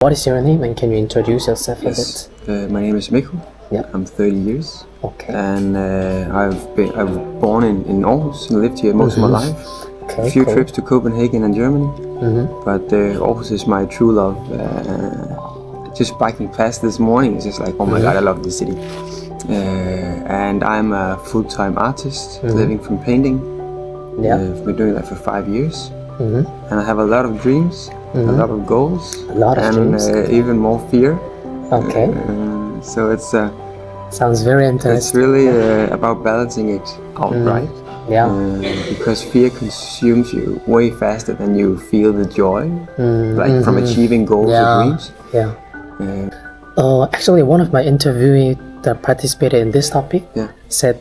What is your name and can you introduce yourself a Yes, bit? my name is Mikko. Yeah. I'm 30 years, Okay. and I was born in Aarhus and lived here most of my life. Okay, A few cool. trips to Copenhagen and Germany, but Aarhus is my true love. Just biking past this morning is just like, oh my god, I love this city. And I'm a full-time artist living from painting. Yeah. I've been doing that for 5 years, and I have a lot of dreams, a lot of goals, A lot of and dreams. even more fear. Okay. So it's Sounds very it's interesting. really about balancing it out, right? Yeah. Because fear consumes you way faster than you feel the joy, like from achieving goals or dreams. Yeah. Actually, one of my interviewee that participated in this topic said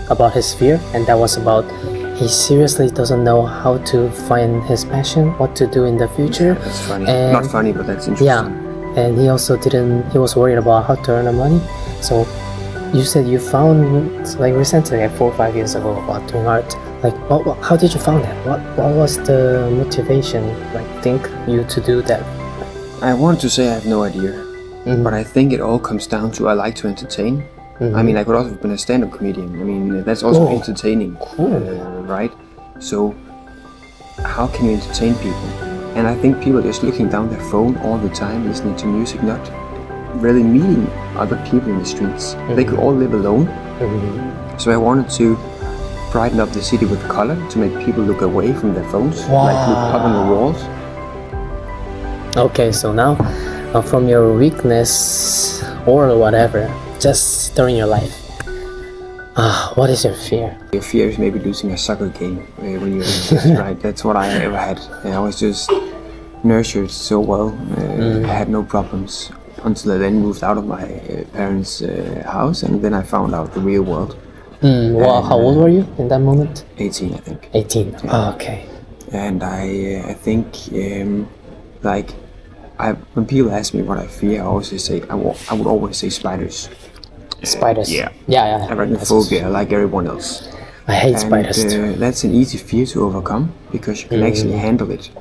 about his fear, and that was about he seriously doesn't know how to find his passion, what to do in the future. That's funny. And Not funny, but that's interesting. yeah, and he also he was worried about how to earn the money. So you said you found like recently, like 4 or 5 years ago, about doing art. Like, how did you find that? What was the motivation, like, think you to do that? I want to say I have no idea, but I think it all comes down to I like to entertain. I mean, I could also have been a stand-up comedian. I mean, that's also entertaining, right? So, how can you entertain people? And I think people are just looking down their phone all the time, listening to music, not really meeting other people in the streets. They could all live alone. So I wanted to brighten up the city with color to make people look away from their phones, like look up on the walls. Okay, so now from your weakness or whatever, just during your life, what is your fear? Your fear is maybe losing a soccer game when you're young, right? That's what I ever had. I was just nurtured so well. I had no problems until I then moved out of my parents' house, and then I found out the real world. Well, how old were you in that moment? 18, I think. 18. Oh, okay. And I think like when people ask me what I fear, I always say I would always say spiders. Spiders. Yeah. Yeah. Arachnophobia, like everyone else. I hate spiders too. That's an easy fear to overcome because you can actually handle it.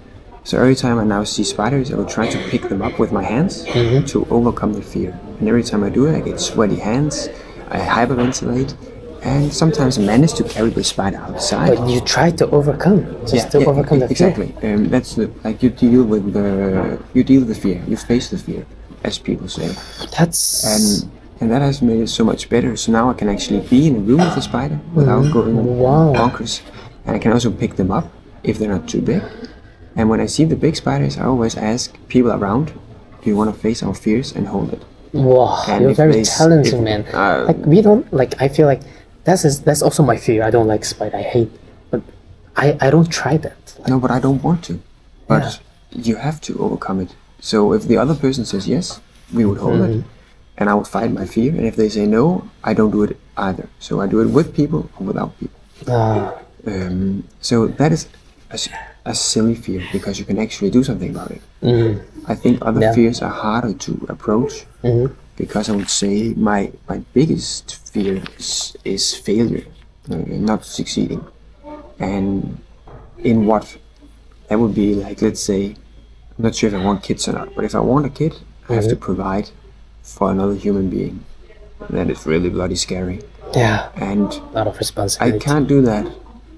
So every time I now see spiders, I will try to pick them up with my hands to overcome the fear. And every time I do it, I get sweaty hands, I hyperventilate, and sometimes I manage to carry the spider outside. But you try to overcome, overcome the fear. Exactly. That's like you deal with the fear. You face the fear, as people say. And that has made it so much better. So now I can actually be in a room with a spider without going bonkers. And I can also pick them up if they're not too big. And when I see the big spiders, I always ask people around, do you want to face our fears and hold it? Wow, you're very talented, man. I feel like that's also my fear. I don't like spider. I hate, but I don't try that. No, but I don't want to. But you have to overcome it. So if the other person says yes, we would hold it. And I would fight my fear. And if they say no, I don't do it either. So I do it with people or without people. So that is a silly fear because you can actually do something about it. I think other fears are harder to approach because I would say my biggest fear is failure, not succeeding. And in what? That would be like, let's say, I'm not sure if I want kids or not, but if I want a kid, I have to provide for another human being. And that is really bloody scary. Yeah. And a lot of responsibility. I can't do that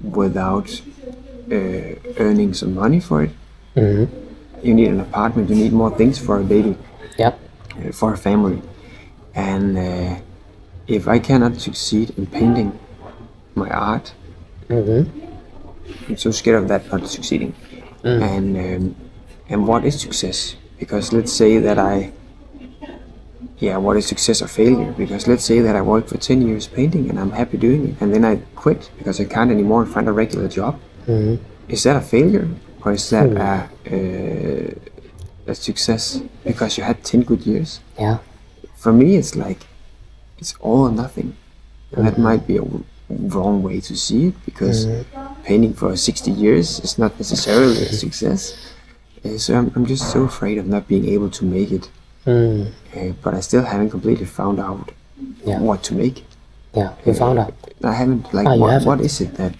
without earning some money for it. You need an apartment, you need more things for a baby. Yep. For a family. And if I cannot succeed in painting my art, I'm so scared of that not succeeding. And what is success? Because let's say that what is success or failure? Because let's say that I worked for 10 years painting and I'm happy doing it, and then I quit because I can't anymore and find a regular job. Is that a failure, or is that a success because you had 10 good years? Yeah. For me, it's like it's all or nothing. And that might be a wrong way to see it because painting for 60 years is not necessarily a success. So I'm just so afraid of not being able to make it. But I still haven't completely found out what to make. Yeah, you found out. I haven't, what is it that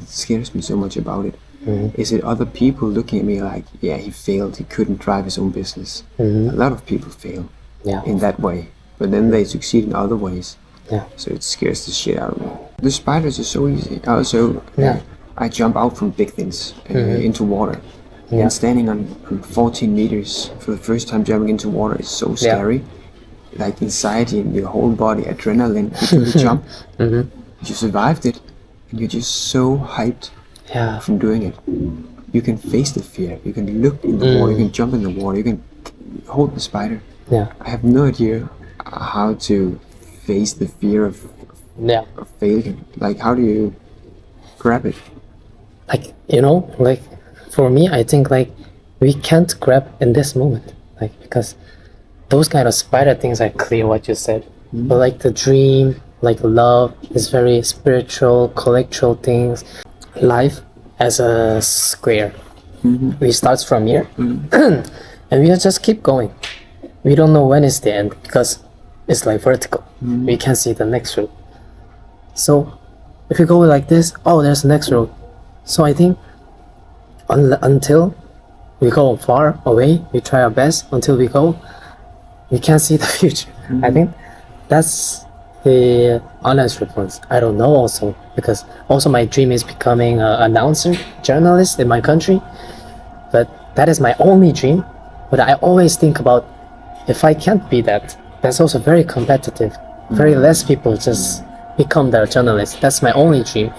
scares me so much about it? Is it other people looking at me like, yeah, he failed, he couldn't drive his own business? A lot of people fail in that way, but then they succeed in other ways. So it scares the shit out of me. The spiders are so easy. Also, I jump out from big things into water. And standing on 14 meters for the first time jumping into water is so scary. Like anxiety in your whole body, adrenaline before you jump. You survived it, and you're just so hyped from doing it. You can face the fear. You can look in the water. You can jump in the water. You can hold the spider. I have no idea how to face the fear of failure. Like, how do you grab it? Like, you know, like for me, I think like we can't grab in this moment, like because those kind of spider things are clear what you said, but like the dream, like love is very spiritual, collectural things. Life as a square, we start from here, and we just keep going. We don't know when is the end because it's like vertical. We can't see the next road. So if we go like this, oh, there's the next road. So I think until we go far away, we try our best until we go, we can't see the future. I think that's the honest response. I don't know also, because also my dream is becoming an announcer, journalist in my country. But that is my only dream. But I always think about, if I can't be that, that's also very competitive. Very less people just become the journalist. That's my only dream.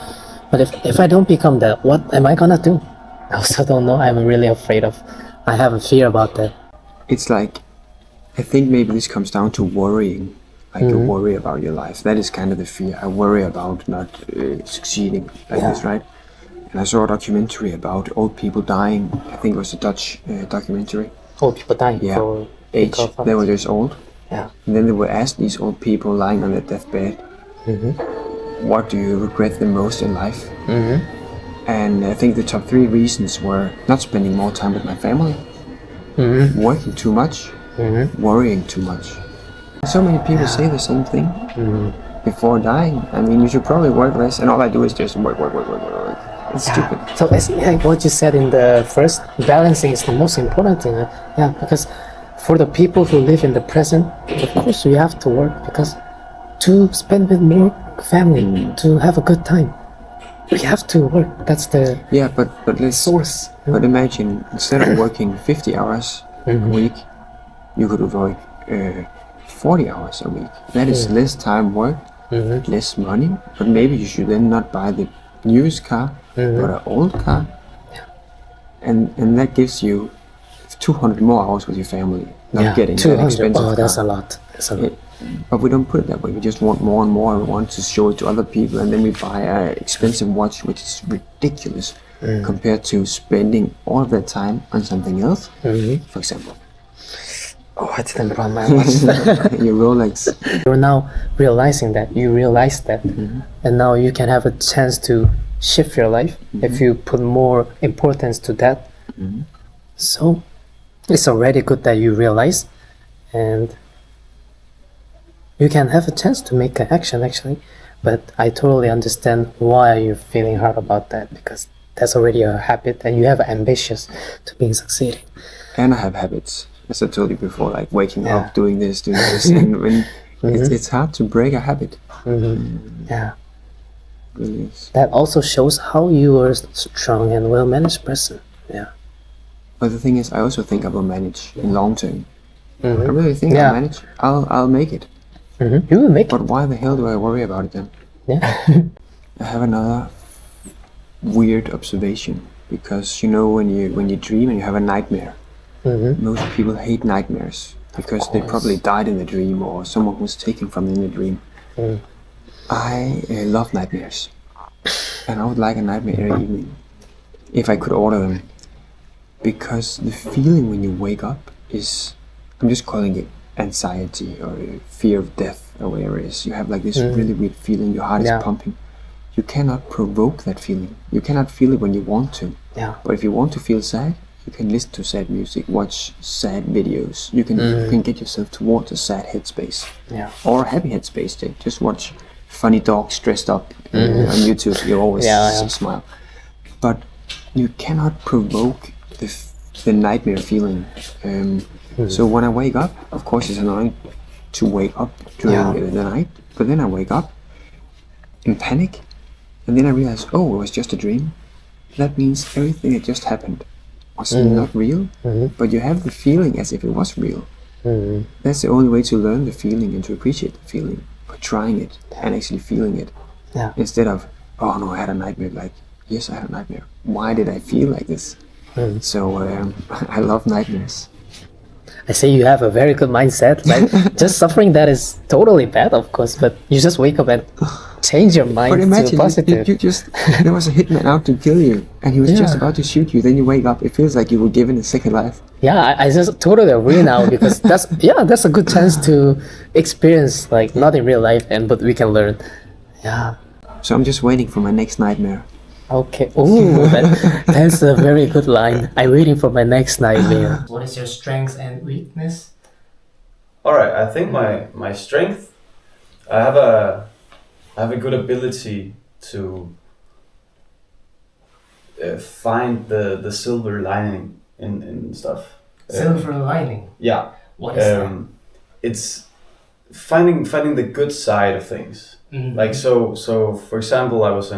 But if I don't become that, what am I gonna do? I also don't know. I'm really afraid of. I have a fear about that. It's like, I think maybe this comes down to worrying. Like you worry about your life. That is kind of the fear. I worry about not succeeding like this, right? And I saw a documentary about old people dying. I think it was a Dutch documentary. Old people dying? Yeah. For age. They were just old. Yeah. And then they were asked, these old people lying on their deathbed, what do you regret the most in life? And I think the top 3 reasons were not spending more time with my family, working too much, worrying too much. So many people say the same thing before dying. I mean, you should probably work less, and all I do is just work. It's stupid. So it's like what you said in the first, balancing is the most important thing. Because for the people who live in the present, of course we have to work, because to spend with more family, to have a good time, we have to work. That's the but let's source. But imagine, instead of working 50 hours a week, you could work 40 hours a week. That is less time worked, less money, but maybe you should then not buy the newest car, but an old car. And that gives you 200 more hours with your family, not getting that expensive car. That's a lot. But we don't put it that way. We just want more and more, and we want to show it to other people, and then we buy an expensive watch, which is ridiculous compared to spending all of that time on something else. For example, I didn't buy my watch. your Rolex. You're now realizing that, you realize that, and now you can have a chance to shift your life if you put more importance to that. So it's already good that you realize, and you can have a chance to make an action actually. But I totally understand why you're feeling hard about that, because that's already a habit and you have ambitious to being succeeding. And I have habits, as I told you before, like waking up, doing this, and when it's hard to break a habit. Yeah. Really is. That also shows how you are a strong and well-managed person. Yeah. But the thing is, I also think I will manage in long term. I really think I'll manage. I'll make it. You will make it. But why the hell do I worry about it then? Yeah. I have another weird observation, because you know when you dream and you have a nightmare, most people hate nightmares because they probably died in the dream or someone was taken from them in the dream. I love nightmares, and I would like a nightmare every evening if I could order them, because the feeling when you wake up is, I'm just calling it anxiety or fear of death or whatever it is. You have like this really weird feeling, your heart is pumping. You cannot provoke that feeling. You cannot feel it when you want to. But if you want to feel sad, you can listen to sad music, watch sad videos. You can get yourself towards a sad headspace. Or a happy headspace. Just watch funny dogs dressed up on YouTube. You always smile. But you cannot provoke the nightmare feeling. So when I wake up, of course it's annoying to wake up during the night, but then I wake up in panic, and then I realize, oh, it was just a dream. That means everything that just happened was not real, but you have the feeling as if it was real. That's the only way to learn the feeling and to appreciate the feeling, by trying it and actually feeling it. Instead of, oh no, I had a nightmare. Like, yes, I had a nightmare. Why did I feel like this? So I love nightmares. I say you have a very good mindset. Like, just suffering that is totally bad, of course, but you just wake up and change your mind but imagine to positive. You just, there was a hitman out to kill you, and he was just about to shoot you. Then you wake up. It feels like you were given a second life. Yeah, I just totally agree now, because that's a good chance to experience, like, not in real life, but we can learn. Yeah. So I'm just waiting for my next nightmare. Okay. Oh, that's a very good line. I'm waiting for my next nightmare. What is your strength and weakness? All right. I think my strength, I have a good ability to find the silver lining in stuff. Silver lining. Yeah. What is that? It's finding the good side of things. Like so for example, I was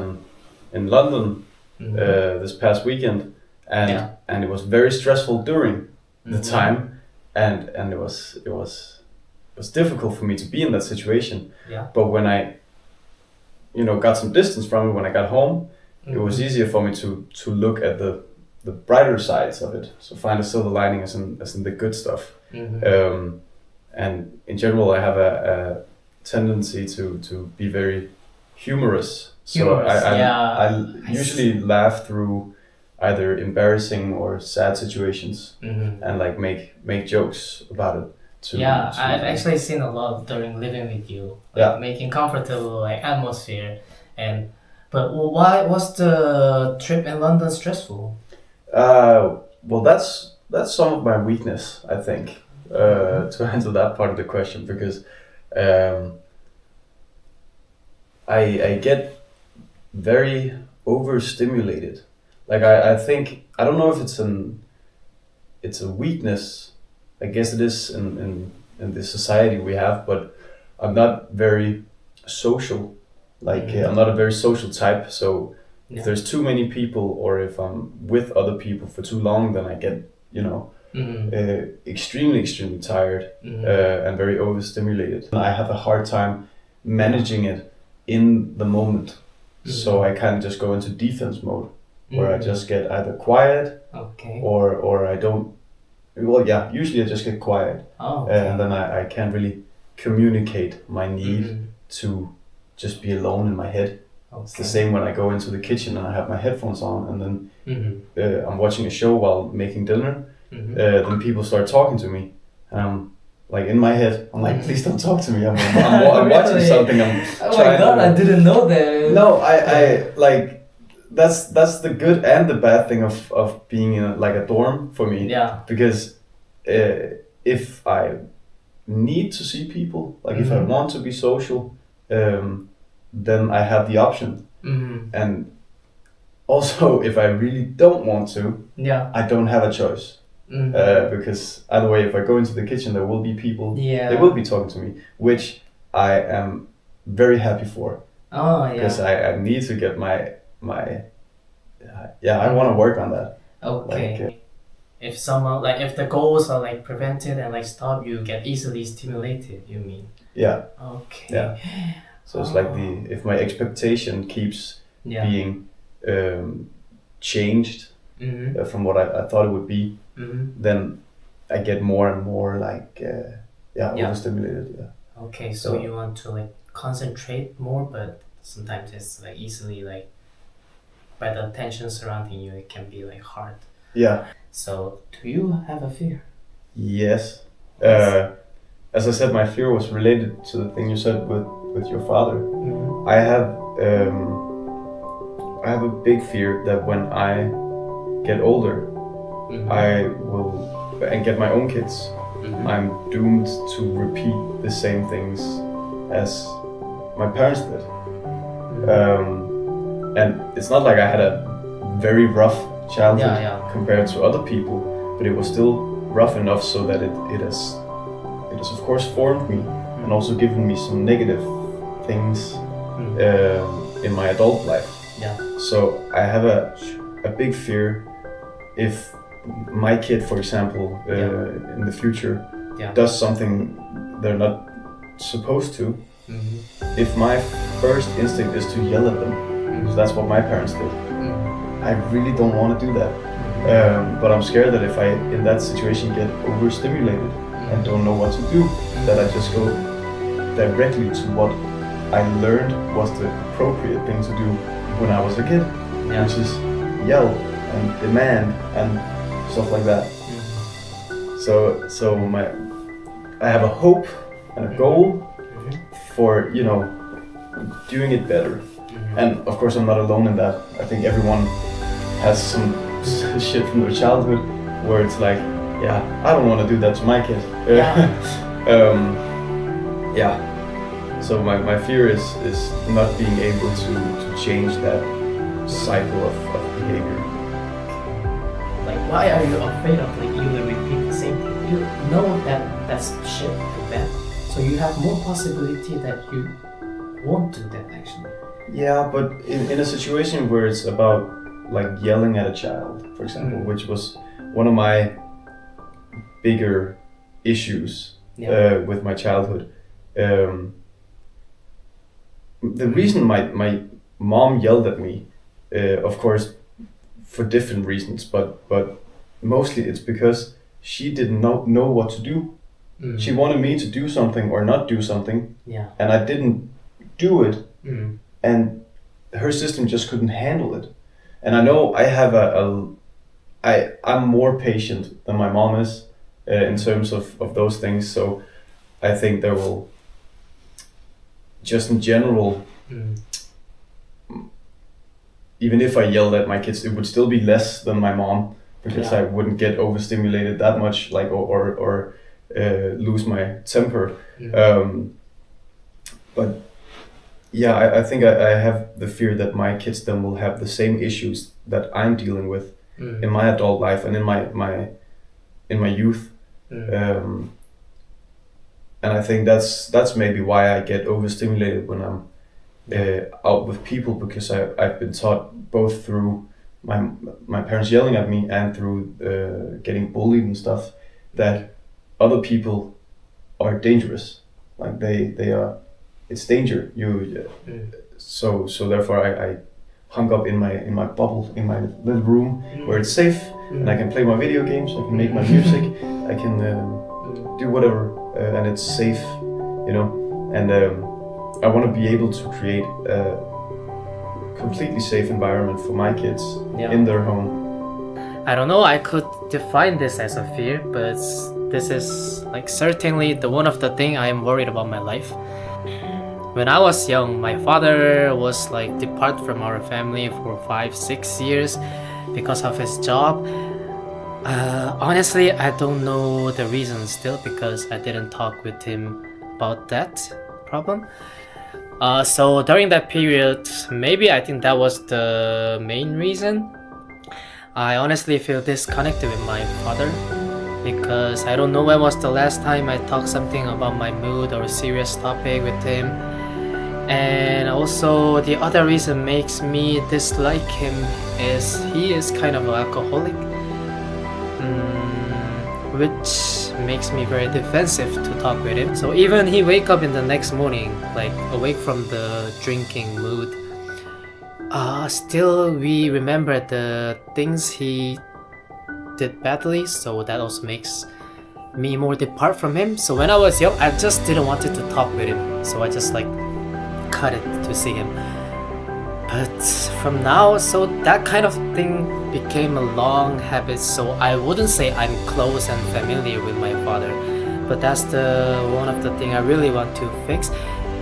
in London this past weekend, and it was very stressful during the time, and it was difficult for me to be in that situation. But when I got some distance from it, when I got home, it was easier for me to look at the brighter sides of it, so find a silver lining as in the good stuff. And in general, I have a tendency to be very humorous. So I usually laugh through either embarrassing or sad situations, and like make jokes about it. I've actually seen a lot during living with you, making comfortable atmosphere. But why was the trip in London stressful? Well, that's some of my weakness, I think, to answer that part of the question, because I get very overstimulated. Like I think, I don't know if it's a weakness. I guess it is in the society we have, but I'm not very social. Like I'm not a very social type. So if there's too many people, or if I'm with other people for too long, then I get extremely tired and very overstimulated. I have a hard time managing it in the moment. So I kind of just go into defense mode, where I just get either quiet, or I don't. Well, yeah, usually I just get quiet, and then I can't really communicate my need to just be alone in my head. It's the same when I go into the kitchen and I have my headphones on, and then I'm watching a show while making dinner. Then people start talking to me, and like in my head, I'm like, please don't talk to me. I'm watching something. Oh my god, I didn't know that. No, I like that's the good and the bad thing of being in a dorm for me. Yeah. Because if I need to see people, like if I want to be social, then I have the option. And also, if I really don't want to, I don't have a choice. Because either way, if I go into the kitchen, there will be people. They will be talking to me, which I am very happy for. Because I need to get my I want to work on that. Okay. If someone if the goals are prevented and stopped, you get easily stimulated. You mean? Yeah. Okay. Yeah. So it's like if my expectation keeps being changed from what I thought it would be, then I get more and more overstimulated. Yeah. Okay, so you want to concentrate more, but sometimes it's easily by the tension surrounding you, it can be hard. Yeah. So do you have a fear? Yes. As I said, my fear was related to the thing you said with your father. I have a big fear that when I get older, I will and get my own kids, I'm doomed to repeat the same things as my parents did. And it's not like I had a very rough childhood Yeah. compared to other people, but it was still rough enough so that it has of course formed me and also given me some negative things in my adult life. Yeah. So I have a big fear if my kid, for example, in the future does something they're not supposed to. If my first instinct is to yell at them, because that's what my parents did, I really don't want to do that. But I'm scared that if I, in that situation, get overstimulated and don't know what to do, that I just go directly to what I learned was the appropriate thing to do when I was a kid, which is yell and demand and stuff like that. So I have a hope and a goal for, you know, doing it better. And of course I'm not alone in that. I think everyone has some shit from their childhood where it's like, yeah, I don't want to do that to my kid. So my fear is not being able to change that cycle of behavior. Like, why are you afraid of, like, you will repeat the same thing? You know that that's shit and bad, so you have more possibility that you won't do that actually. Yeah, but in a situation where it's about like yelling at a child, for example, which was one of my bigger issues with my childhood. The reason my mom yelled at me, of course, for different reasons, but mostly it's because she didn't know what to do. She wanted me to do something or not do something, and I didn't do it, and her system just couldn't handle it. And I know I have I'm more patient than my mom is in terms of those things, so I think there will, just in general, even if I yelled at my kids, it would still be less than my mom, because I wouldn't get overstimulated that much, like or lose my temper. But yeah, I think I have the fear that my kids then will have the same issues that I'm dealing with in my adult life and in my youth. And I think that's maybe why I get overstimulated when I'm out with people, because I've been taught both through my parents yelling at me and through getting bullied and stuff, that other people are dangerous. Like they are, it's danger. So therefore I hung up in my bubble, in my little room where it's safe, and I can play my video games, I can make my music, I can do whatever, and it's safe, you know. And I want to be able to create a completely safe environment for my kids in their home. I don't know, I could define this as a fear, but this is like certainly the one of the thing I am worried about my life. When I was young, my father was like depart from our family for 5-6 years because of his job. Honestly, I don't know the reason still, because I didn't talk with him about that problem. So during that period, maybe I think that was the main reason. I honestly feel disconnected with my father, because I don't know when was the last time I talked something about my mood or a serious topic with him. And also the other reason makes me dislike him is he is kind of an alcoholic, which makes me very defensive to talk with him. So even he wake up in the next morning, like awake from the drinking mood, still we remember the things he did badly, so that also makes me more depart from him. So when I was young, I just didn't want to talk with him, so I just like cut it to see him. But from now, so that kind of thing became a long habit, so I wouldn't say I'm close and familiar with my father, but that's the one of the thing I really want to fix.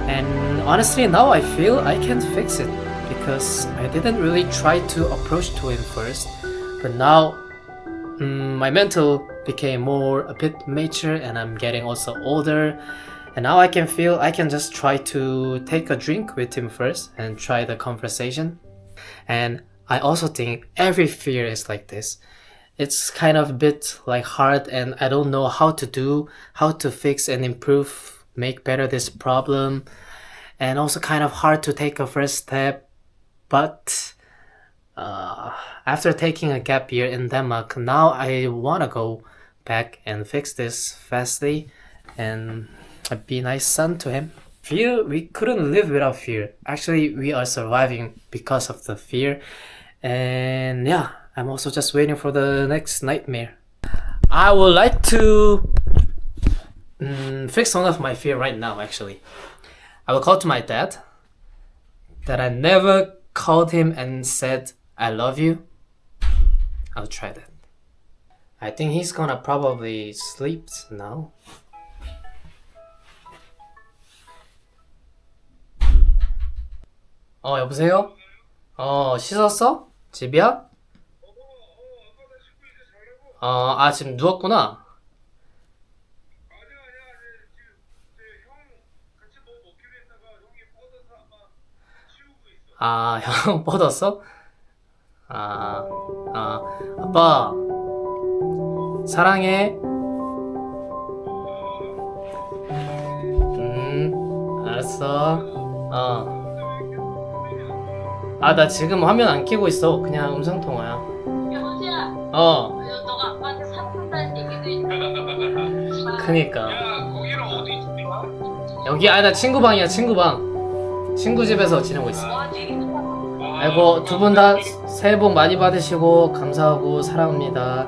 And honestly now I feel I can fix it, because I didn't really try to approach to him first, but now my mental became a bit mature, and I'm getting also older, and now I can feel I can just try to take a drink with him first and try the conversation. And I also think every fear is like this. It's kind of a bit like hard, and I don't know how to fix and improve, make better this problem, and also kind of hard to take a first step. But after taking a gap year in Denmark, now I want to go back and fix this fastly and be a nice son to him. Fear, we couldn't live without fear. Actually, we are surviving because of the fear. And yeah, I'm also just waiting for the next nightmare. I would like to fix one of my fear right now, actually. I will call to my dad that I never called him and said, I love you. I'll try that. I think he's gonna probably sleep now. 여보세요? 씻었어? 집이야? 지금 누웠구나. 형 뻗었어? 아빠 사랑해. 알았어. 나 지금 화면 안 켜고 있어. 그냥 음성통화야. 여보세요? 너가 아빠한테 사랑한다는 얘기도 있고. 그니까. 야, 거기는 어디 있어? 여기 나 친구 방이야. 친구 집에서 지내고 있어. 와, 되게 좋다. 아이고, 두 분 다 새해 복 많이 받으시고 감사하고 사랑합니다.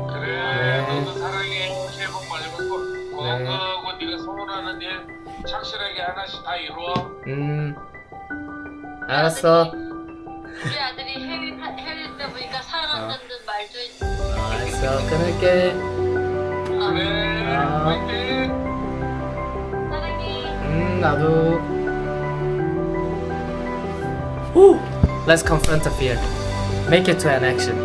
그래, 너도 사랑해. 새해 복 많이 받고 건강하고 네가 소원하는 일 착실하게 하나씩 다 이루어. 알았어. 우리 아들이 해외 때 보니까 사랑한다는 말도 했어. 알았어. 끊을게. 그래, 화이팅! 사랑해. 나도. Woo! Let's confront the fear. Make it to an action.